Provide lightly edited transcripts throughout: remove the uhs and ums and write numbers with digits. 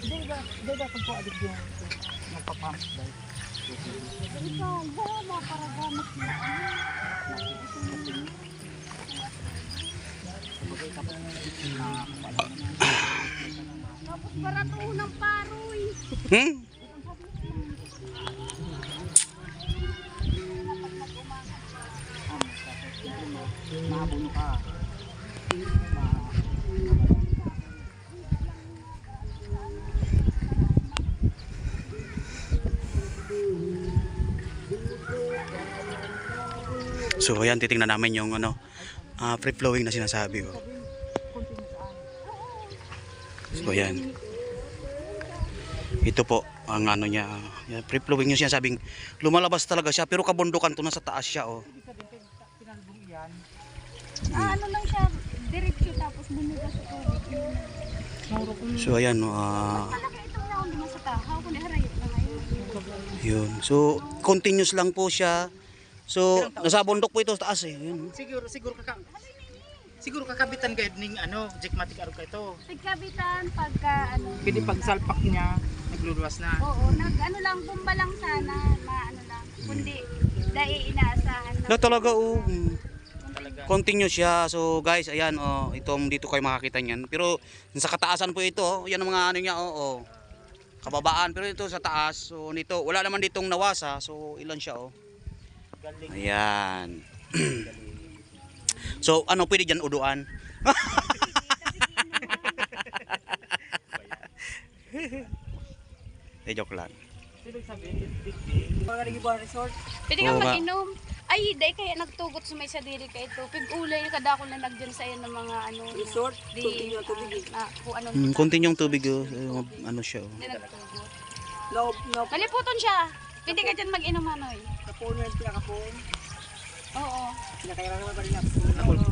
Di ba kung po adik yung magpapump dahil? Ikaw, ba, para gamit mo. Tapos para to ng paroy. Mahabuno ka. So ayan, titingnan namin yung free flowing na sinasabi ko. So ayan. Ito po ang ano niya, yan, free flowing yung sinasabing lumalabas talaga siya pero kabundukan to, nasa taas siya oh. Ano lang siya, diretso tapos bumugas sa tubig. So ayan Malaki itong naon di sa tahaw kundi harayot na ngayon. yun. So continuous lang po siya. So nasa bundok po ito sa taas eh. Yun. Siguro kakabitan kayo ning jigmatic araw ka ito. Pagkabitan pagka Pwede pag salpak niya, nagluluwas na. Oo, lang bomba lang sana, lang. Kundi dai inaasahan na. Na talaga continuous siya. So guys, ayan dito kayo makakita niyan. Pero sa kataasan po ito, yan ang mga ano niya kababaan, pero ito sa taas. So nito, wala naman ditong nawasa. So ilan siya Ayan. So pwede diyan uduan? Joke lang. Pwede kang mag-inom. Ay, dahil kaya nagtugot sa may sadiri ka ito. Pig-ulay kadako na nagdyan sa iyo ng mga resort. Continue yung tubig siya Hindi nagtugot. Kaliputan siya. Pwede ka dyan mag-inom Kapon yung pinakapon. Oo. Pinakailangan naman ba rin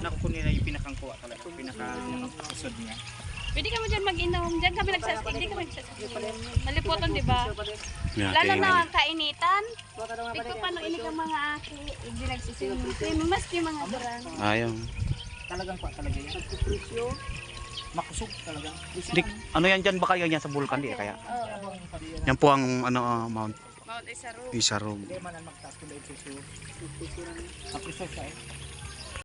nakukunin na yung pinakangkuha talaga. Pinakasod niya. Pwede ka mo dyan mag-inom. Dyan kami hindi kami nagsasabi. Maliputan, di ba? Lalo na kainitan. Ito pa nung ini ka mga aki. Hindi nagsisimulti. Maski mga durang. Ayaw. Talagang talaga yan. Presyo. Makusog talaga. Ano yan dyan? Baka yan sa vulkan di kaya? Oo. Yan po ang Mount Mount Isarog. Isarog. Hindi man ang magtaas kung dahil presyo. Presyo siya